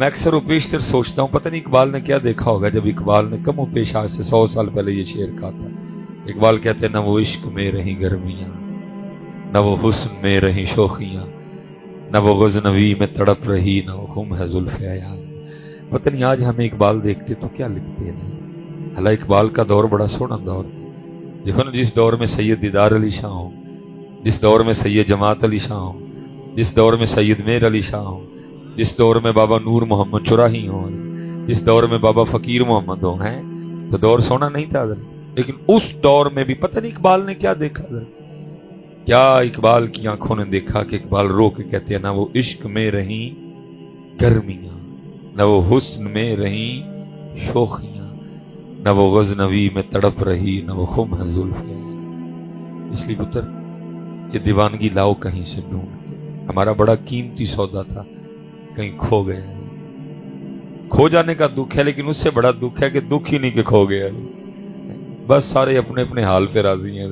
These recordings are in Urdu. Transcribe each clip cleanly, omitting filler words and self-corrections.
میں اکثر و بیشتر سوچتا ہوں پتہ نہیں اقبال نے کیا دیکھا ہوگا جب اقبال نے کم و بیش آج سے 100 سال پہلے یہ شعر کہا تھا. اقبال کہتے ہیں نہ وہ عشق میں رہیں گرمیاں، نہ وہ حسن میں رہیں شوخیاں، نہ وہ غزنوی میں تڑپ رہی، نہ وہ خم ہے زلف ایاز. پتہ نہیں آج ہمیں اقبال دیکھتے تو کیا لکھتے ہیں. حالانکہ اقبال کا دور بڑا سونا دور تھا. دیکھو نا، جس دور میں سید دیدار علی شاہ ہوں، جس دور میں سید جماعت علی شاہ ہوں، جس دور میں سید میر علی شاہ ہوں، جس دور میں بابا نور محمد چراہی ہوں، جس دور میں بابا فقیر محمد ہوں، ہیں تو دور سونا نہیں تھا حضرت. لیکن اس دور میں بھی پتہ نہیں اقبال نے کیا دیکھا حضرت. کیا اقبال کی آنکھوں نے دیکھا کہ اقبال رو کے کہتے ہیں نہ وہ عشق میں رہیں گرمیاں، نہ وہ حسن میں رہیں شوخیاں، نہ وہ غزنوی میں تڑپ رہی، نہ وہ خم ہے زلف. اس لیے پتر یہ دیوانگی لاؤ کہیں سے ڈھونڈ کے. ہمارا بڑا قیمتی سودا تھا، کہیں کھو گیا. کھو جانے کا دکھ ہے، لیکن اس سے بڑا دکھ ہے کہ دکھ ہی نہیں کہ کھو گیا. بس سارے اپنے اپنے حال پہ راضی ہیں.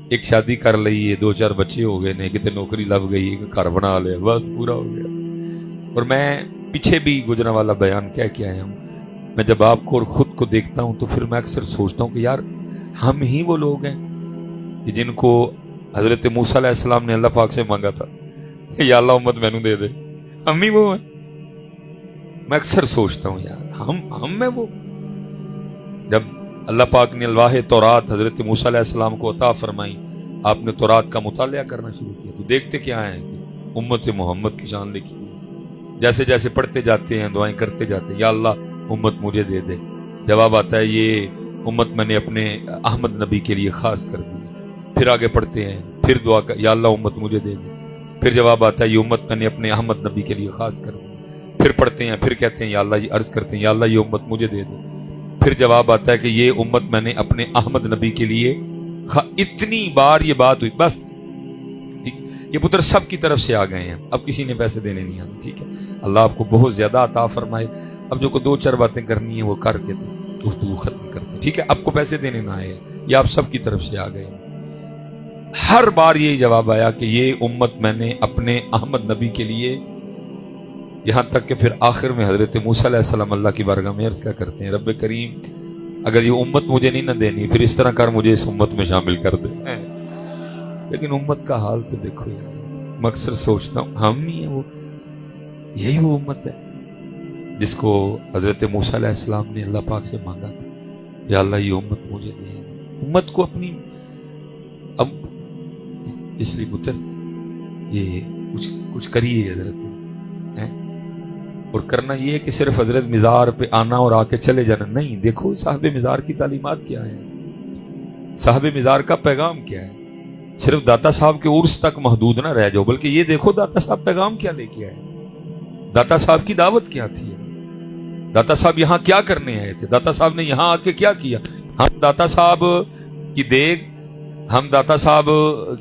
ایک شادی کر لی ہے، 2-4 بچے ہو گئے نے، کتے نوکری لگ گئی، گھر بنا لیا، بس پورا ہو گیا. اور میں پیچھے بھی گزرا والا بیان کیا آیا ہوں. میں جب آپ کو اور خود کو دیکھتا ہوں تو پھر میں اکثر سوچتا ہوں کہ یار ہم ہی وہ لوگ ہیں کہ جن کو حضرت موسیٰ علیہ السلام نے اللہ پاک سے مانگا تھا کہ یا اللہ امت مینوں دے دے. ہم ہی وہ ہیں. میں اکثر سوچتا ہوں یار ہم میں وہ. جب اللہ پاک نے الواح تورات حضرت موسیٰ علیہ السلام کو عطا فرمائی، آپ نے تورات کا مطالعہ کرنا شروع کیا تو دیکھتے کیا ہیں کہ امت محمد کی شان لکھی. جیسے جیسے پڑھتے جاتے ہیں، دعائیں کرتے جاتے ہیں، یا اللہ امت مجھے دے دے. جواب آتا ہے یہ امت میں نے اپنے احمد نبی کے لیے خاص کر دی. پھر آگے پڑھتے ہیں، پھر دعا کر یا اللہ امت مجھے دے دے. پھر جواب آتا ہے یہ امت میں نے اپنے احمد نبی کے لیے خاص کر دی. پھر پڑھتے ہیں، پھر کہتے ہیں یا اللہ، یہ عرض کرتے ہیں یا اللہ یہ امت مجھے دے دے. پھر جواب آتا ہے کہ یہ امت میں نے اپنے احمد نبی کے لیے اتنی بار یہ بات ہوئی. بس ٹھیک، یہ پتر سب کی طرف سے آ گئے ہیں. اب کسی نے پیسے دینے نہیں آتے. ٹھیک ہے، اللہ آپ کو بہت زیادہ عطا فرمائے. اب جو کو 2-4 باتیں کرنی ہیں وہ کر کے گفتگو ختم کرتے. ٹھیک ہے، آپ کو پیسے دینے نہ آئے، یہ آپ سب کی طرف سے آ گئے. ہر بار یہی جواب آیا کہ یہ امت میں نے اپنے احمد نبی کے لیے، یہاں تک کہ پھر آخر میں حضرت موسیٰ علیہ السلام اللہ کی بارگاہ میں عرض کیا کرتے ہیں، رب کریم اگر یہ امت مجھے نہیں نہ دینی پھر اس طرح کر مجھے اس امت میں شامل کر دے. لیکن امت کا حال تو دیکھو یار. میں اکثر سوچتا ہوں ہم نہیں ہیں وہ، یہی وہ امت ہے جس کو حضرت موسیٰ علیہ السلام نے اللہ پاک سے مانگا تھا یا اللہ یہ امت مجھے دے. امت کو اپنی اب اس لیے پتر یہ کچھ کریے حضرت. اور کرنا یہ ہے کہ صرف حضرت مزار پہ آنا اور آ کے چلے جانا نہیں. دیکھو صاحب مزار کی تعلیمات کیا ہے، صاحب مزار کا پیغام کیا ہے. صرف داتا صاحب کے عرس تک محدود نہ رہ جاؤ، بلکہ یہ دیکھو داتا صاحب پیغام کیا لے کے آئے. داتا صاحب کی دعوت کیا تھی، داتا صاحب یہاں کیا کرنے آئے تھے، داتا صاحب نے یہاں آ کے کیا کیا. ہم داتا صاحب کی دیگ، ہم داتا صاحب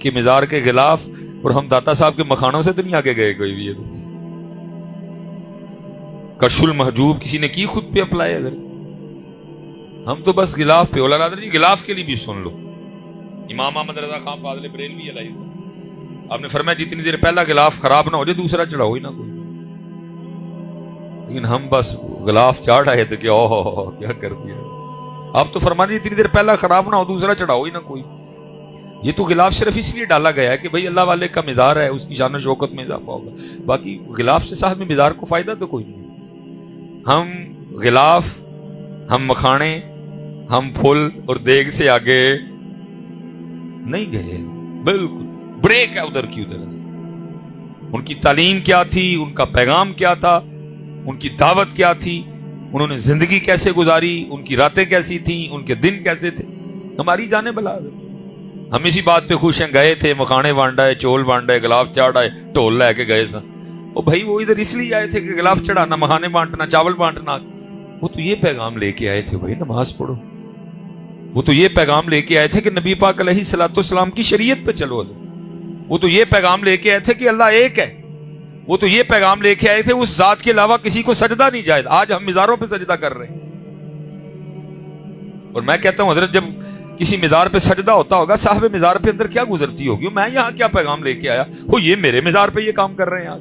کے مزار کے غلاف اور ہم داتا صاحب کے مکھانوں سے تو نہیں آگے گئے کوئی بھی. کشف المحجوب کسی نے کی خود پہ اپلائی اگر ہم تو بس غلاف پہ. اولا جی غلاف کے لیے بھی سن لو، امام احمد رضا خان فاضل بریلوی علیہ آپ نے فرمایا جتنی دیر پہلا غلاف خراب نہ ہو جائے دوسرا چڑھاؤ ہی نہ کوئی. لیکن ہم بس غلاف چاڑھ آئے تھے کہ اوہ کیا کر دیا. آپ تو فرمانے جتنی دیر پہلا خراب نہ ہو دوسرا چڑھاؤ ہی نہ کوئی. یہ تو غلاف صرف اس لیے ڈالا گیا ہے کہ بھئی اللہ والے کا مزار ہے، اس کی شان و شوکت میں اضافہ ہوگا. باقی غلاف سے صاحب مزار کو فائدہ تو کوئی نہیں. ہم غلاف، ہم مکھانے، ہم پھول اور دیگ سے آگے نہیں گئے. بالکل بریک ہے ادھر کی ادھر. ان کی تعلیم کیا تھی، ان کا پیغام کیا تھا، ان کی دعوت کیا تھی، انہوں نے زندگی کیسے گزاری، ان کی راتیں کیسی تھیں، ان کے دن کیسے تھے. ہماری جانیں بلا ہم اسی بات پہ خوش ہیں. گئے تھے مکھانے بانڈائے، چول بانڈائے، غلاف چاڑھائے، ٹول لے کے گئے سن. وہ بھائی وہ ادھر اس لیے آئے تھے کہ غلاف چڑھانا، مکھانے بانٹنا، چاول بانٹنا. وہ تو یہ پیغام لے کے آئے تھے بھائی نماز پڑھو. وہ تو یہ پیغام لے کے آئے تھے کہ نبی پاک علیہ الصلوۃ والسلام کی شریعت پہ چلو. وہ تو یہ پیغام لے کے آئے تھے کہ اللہ ایک ہے. وہ تو یہ پیغام لے کے آئے تھے اس ذات کے علاوہ کسی کو سجدہ نہیں جائز. آج ہم مزاروں پہ سجدہ کر رہے ہیں. اور میں کہتا ہوں حضرت جب کسی مزار پہ سجدہ ہوتا ہوگا صاحب مزار پہ اندر کیا گزرتی ہوگی، میں یہاں کیا پیغام لے کے آیا، وہ یہ میرے مزار پہ یہ کام کر رہے ہیں. آج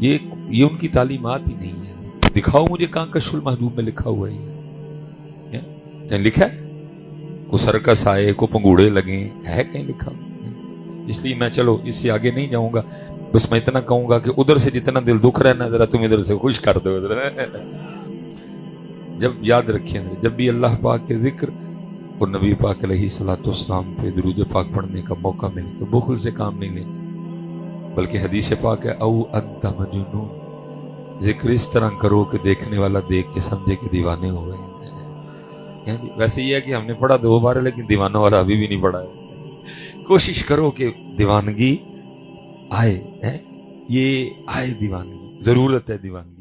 یہ ان کی تعلیمات ہی نہیں ہے. دکھاؤ مجھے کہاں کشف المحبوب میں لکھا ہوا ہے؟ کہیں لکھا ہے؟ کو سرکس آئے، کو پنگوڑے لگیں، ہے کہیں لکھا؟ اس لیے میں چلو اس سے آگے نہیں جاؤں گا. بس میں اتنا کہوں گا کہ ادھر سے جتنا دل دکھ رہا ہے نا، ذرا تم ادھر سے خوش کر دو. جب یاد رکھیں، جب بھی اللہ پاک کے ذکر اور نبی پاک علیہ الصلوۃ والسلام پہ درود پاک پڑھنے کا موقع ملے تو بخل سے کام نہیں لینا، بلکہ حدیث پاک ہے او انت مجنون، ذکر اس طرح کرو کہ دیکھنے والا دیکھ کے سمجھے کہ دیوانے ہو گئے. یعنی ویسے یہ ہے کہ ہم نے پڑھا 2 بار ہے، لیکن دیوانوں والا ابھی بھی نہیں پڑھا ہے. کوشش کرو کہ دیوانگی آئے، یہ آئے دیوانگی، ضرورت ہے دیوانگی.